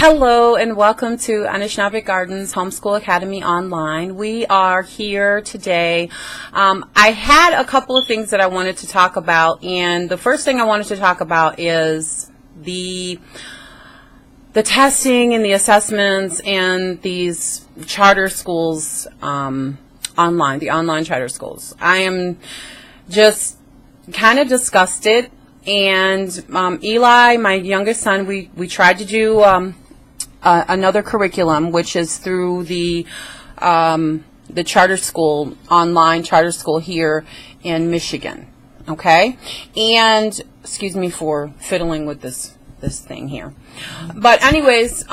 Hello and welcome to Anishinaabek Gardens Homeschool Academy Online. We are here today. I had a couple of things that I wanted to talk about, and the first thing I wanted to talk about is the testing and the assessments and these charter schools online, the online charter schools. I am just kind of disgusted. And Eli, my youngest son, we tried to do another curriculum, which is through the charter school, online charter school here in Michigan. Okay, and excuse me for fiddling with this thing here. But anyways,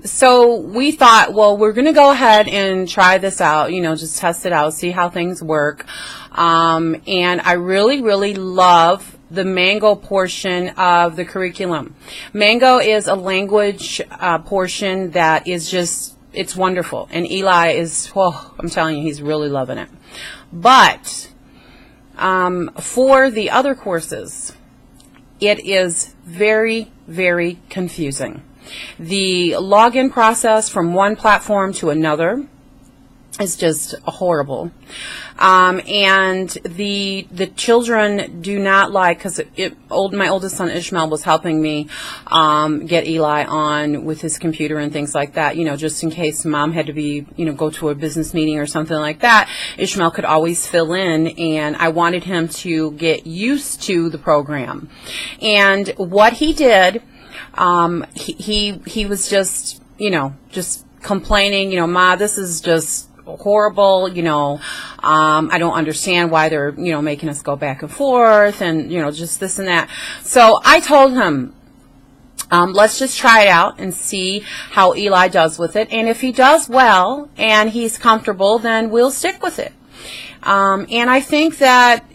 so we thought, well, we're going to go ahead and try this out, just test it out, see how things work. And I really love the Mango portion of the curriculum. Mango is a language portion that is just, it's wonderful. And Eli is, well, I'm telling you, he's really loving it. But for the other courses, it is very confusing. The login process from one platform to another is just horrible. And the children do not like, because my oldest son Ishmael was helping me get Eli on with his computer and things like that, just in case mom had to be, go to a business meeting or something like that. Ishmael could always fill in, and I wanted him to get used to the program. And what he did, he was just, just complaining, Ma, this is just horrible, I don't understand why they're, making us go back and forth and, just this and that. So I told him, let's just try it out and see how Eli does with it. And if he does well and he's comfortable, then we'll stick with it. And I think that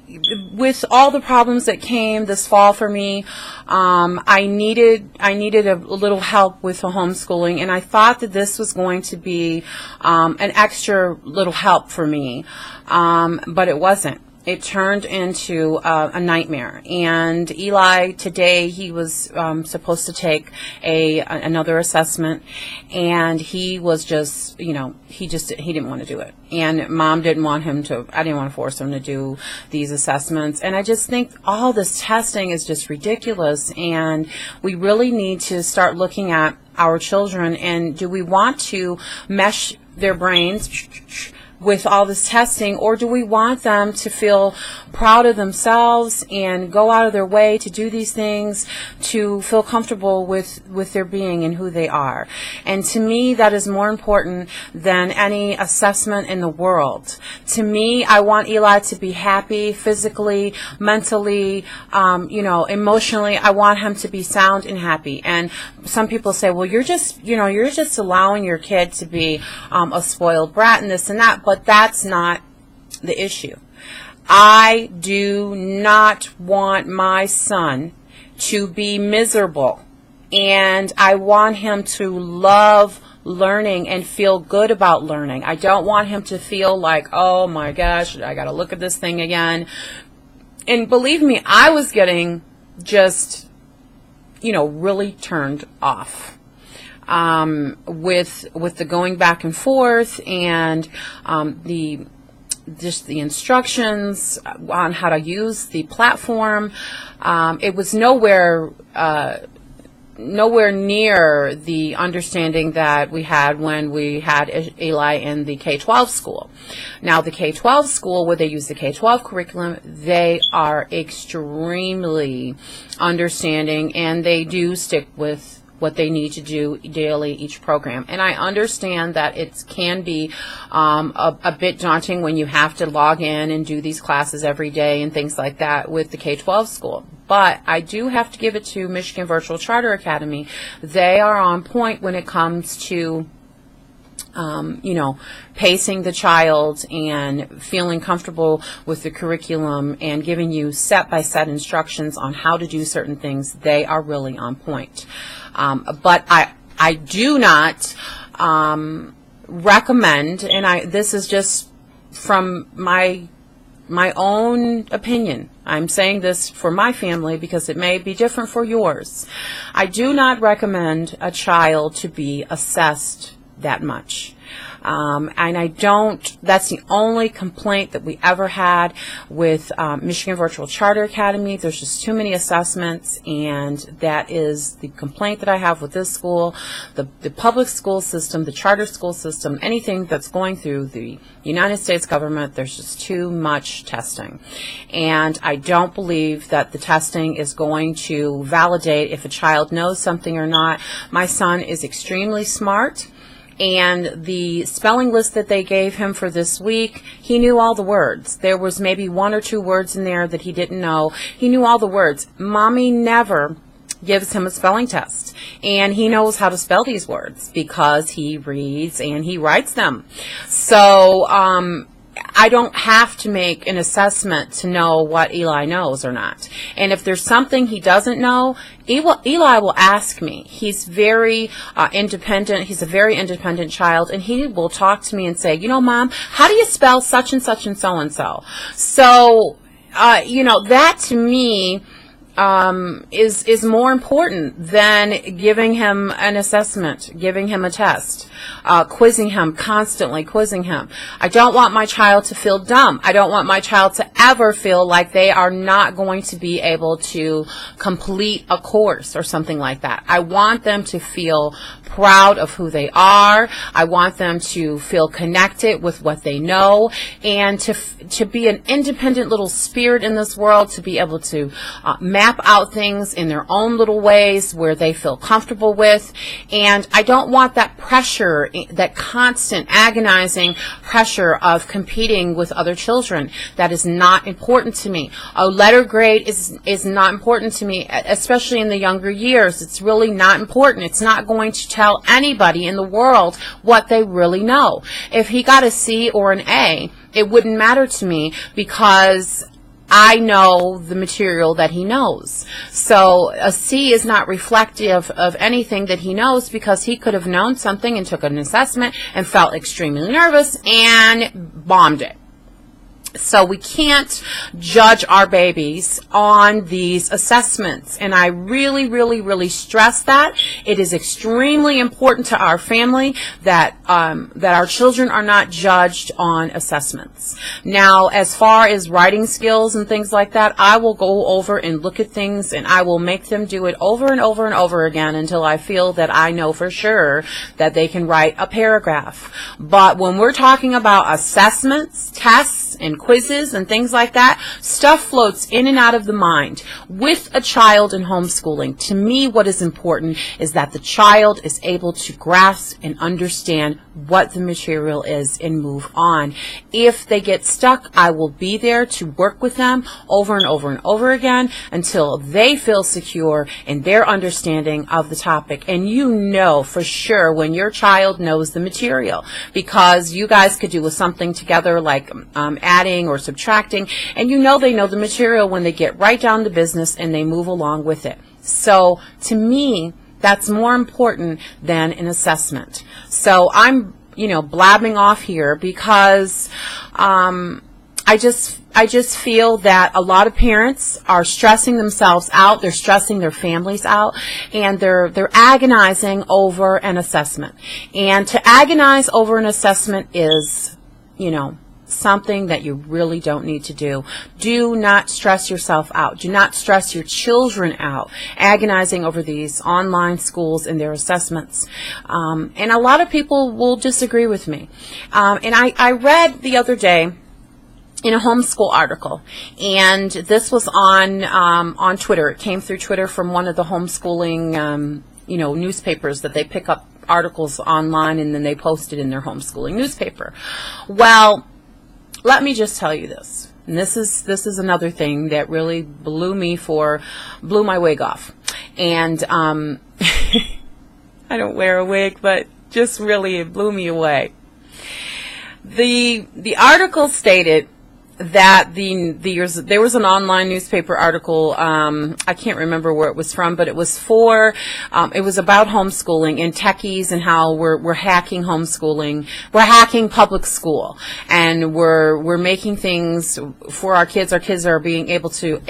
with all the problems that came this fall for me, I needed a little help with the homeschooling, and I thought that this was going to be an extra little help for me, but it wasn't. It turned into a nightmare. And Eli today, he was supposed to take another assessment, and he was just, he didn't want to do it. And mom didn't want him to. I didn't want to force him to do these assessments. And I just think all this testing is just ridiculous. And we really need to start looking at our children, and do we want to mesh their brains with all this testing, or do we want them to feel proud of themselves and go out of their way to do these things, to feel comfortable with their being and who they are? And to me, that is more important than any assessment in the world. To me, I want Eli to be happy physically, mentally, emotionally. I want him to be sound and happy. And some people say, well, you're just allowing your kid to be a spoiled brat and this and that. But that's not the issue. I do not want my son to be miserable, and I want him to love learning and feel good about learning. I don't want him to feel like, oh my gosh, I got to look at this thing again. And believe me, I was getting just, really turned off. With the going back and forth and the instructions on how to use the platform. It was nowhere near the understanding that we had when we had Eli in the K-12 school. Now, the K-12 school, where they use the K-12 curriculum, they are extremely understanding, and they do stick with what they need to do daily, each program. And I understand that it can be a bit daunting when you have to log in and do these classes every day and things like that with the K-12 school. But I do have to give it to Michigan Virtual Charter Academy. They are on point when it comes to pacing the child and feeling comfortable with the curriculum and giving you step-by-step instructions on how to do certain things. They are really on point. But I do not recommend, and this is just from my own opinion, I'm saying this for my family because it may be different for yours. I do not recommend a child to be assessed that much. And I don't, that's the only complaint that we ever had with Michigan Virtual Charter Academy. There's just too many assessments, and that is the complaint that I have with this school, the public school system, the charter school system, anything that's going through the United States government. There's just too much testing. And I don't believe that the testing is going to validate if a child knows something or not. My son is extremely smart. And the spelling list that they gave him for this week, he knew all the words. There was maybe 1 or 2 words in there that he didn't know. He knew all the words. Mommy never gives him a spelling test. And he knows how to spell these words because he reads and he writes them. So, I don't have to make an assessment to know what Eli knows or not. And if there's something he doesn't know, Eli will ask me. He's very independent. He's a very independent child, and he will talk to me and say, you know, Mom, how do you spell such and such and so and so? So, you know, that to me is more important than giving him an assessment, giving him a test, quizzing him, constantly quizzing him. I don't want my child to feel dumb. I don't want my child to ever feel like they are not going to be able to complete a course or something like that. I want them to feel proud of who they are. I want them to feel connected with what they know, and to be an independent little spirit in this world, to be able to map out things in their own little ways where they feel comfortable with. And I don't want that pressure, that constant agonizing pressure of competing with other children. That is not important to me. A letter grade is not important to me, especially in the younger years. It's really not important. It's not going to tell anybody in the world what they really know. If he got a C or an A, it wouldn't matter to me because I know the material that he knows. So a C is not reflective of anything that he knows, because he could have known something and took an assessment and felt extremely nervous and bombed it. So we can't judge our babies on these assessments. And I really, really, really stress that. It is extremely important to our family that that our children are not judged on assessments. Now, as far as writing skills and things like that, I will go over and look at things, and I will make them do it over and over and over again until I feel that I know for sure that they can write a paragraph. But when we're talking about assessments, tests, and quizzes and things like that, stuff floats in and out of the mind. With a child in homeschooling, to me what is important is that the child is able to grasp and understand what the material is and move on. If they get stuck, I will be there to work with them over and over and over again until they feel secure in their understanding of the topic. And you know for sure when your child knows the material, because you guys could do something together like adding or subtracting, and you know they know the material when they get right down to business and they move along with it. So to me, that's more important than an assessment. So I'm, blabbing off here because I just feel that a lot of parents are stressing themselves out, they're stressing their families out, and they're agonizing over an assessment. And to agonize over an assessment is, something that you really don't need to do. Do not stress yourself out. Do not stress your children out agonizing over these online schools and their assessments. And a lot of people will disagree with me. And I read the other day in a Homeschool article, and this was on Twitter. It came through Twitter from one of the homeschooling newspapers that they pick up articles online and then they post it in their homeschooling newspaper. Well, let me just tell you this. And this is another thing that really blew my wig off. And I don't wear a wig, but just really it blew me away. The article stated that there was an online newspaper article, I can't remember where it was from, but it was it was about homeschooling and techies and how we're hacking homeschooling, we're hacking public school, and we're making things for our kids. Our kids are being able to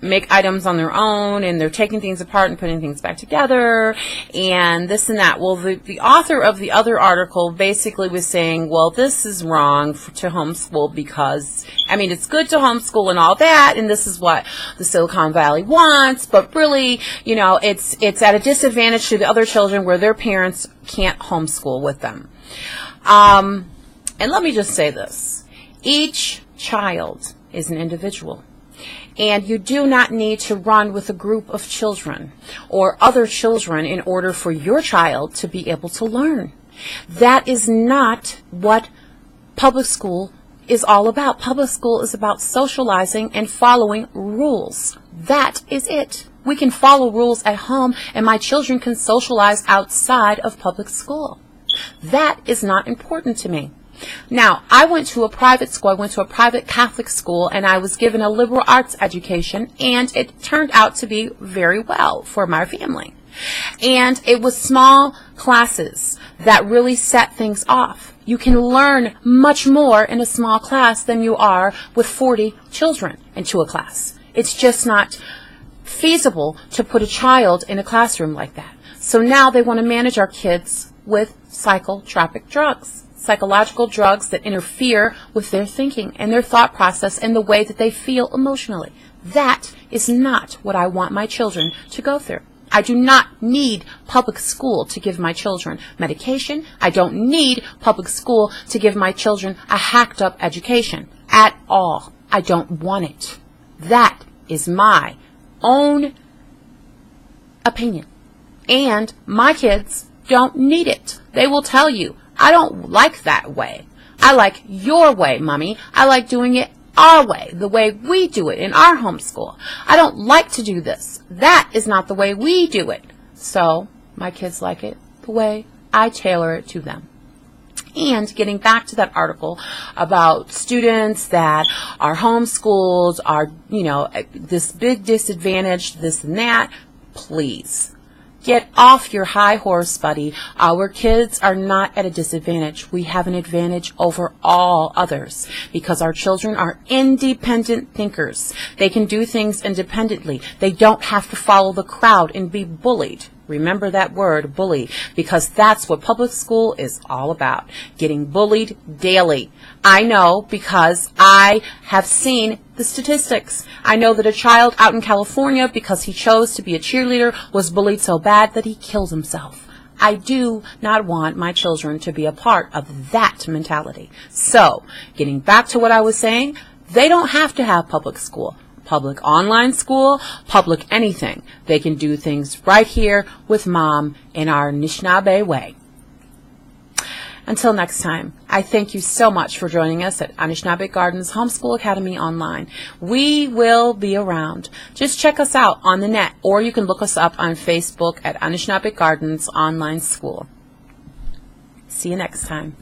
make items on their own, and they're taking things apart and putting things back together, and this and that. Well, the author of the other article basically was saying, well, this is wrong to homeschool because, I mean, it's good to homeschool and all that, and this is what the Silicon Valley wants, but really, you know, it's at a disadvantage to the other children where their parents can't homeschool with them. And let me just say this. Each child is an individual. And you do not need to run with a group of children or other children in order for your child to be able to learn. That is not what public school is all about. Public school is about socializing and following rules. That is it. We can follow rules at home, and my children can socialize outside of public school. That is not important to me. Now, I went to a private school. I went to a private Catholic school, and I was given a liberal arts education, and it turned out to be very well for my family. And it was small classes that really set things off. You can learn much more in a small class than you are with 40 children into a class. It's just not feasible to put a child in a classroom like that. So now they want to manage our kids with psychotropic drugs. Psychological drugs that interfere with their thinking and their thought process and the way that they feel emotionally. That is not what I want my children to go through. I do not need public school to give my children medication. I don't need public school to give my children a hacked up education at all. I don't want it. That is my own opinion. And my kids don't need it. They will tell you, I don't like that way. I like your way, Mommy. I like doing it our way, the way we do it in our homeschool. I don't like to do this. That is not the way we do it. So my kids like it the way I tailor it to them. And getting back to that article about students that are homeschooled, are, you know, this big disadvantage, this and that, please. Get off your high horse, buddy. Our kids are not at a disadvantage. We have an advantage over all others because our children are independent thinkers. They can do things independently. They don't have to follow the crowd and be bullied. Remember that word, bully, because that's what public school is all about, getting bullied daily. I know because I have seen the statistics. I know that a child out in California, because he chose to be a cheerleader, was bullied so bad that he killed himself. I do not want my children to be a part of that mentality. So, getting back to what I was saying, they don't have to have public school. Public online school, public anything. They can do things right here with Mom in our Anishinaabek way. Until next time, I thank you so much for joining us at Anishinaabek Gardens Homeschool Academy Online. We will be around. Just check us out on the net, or you can look us up on Facebook at Anishinaabek Gardens Online School. See you next time.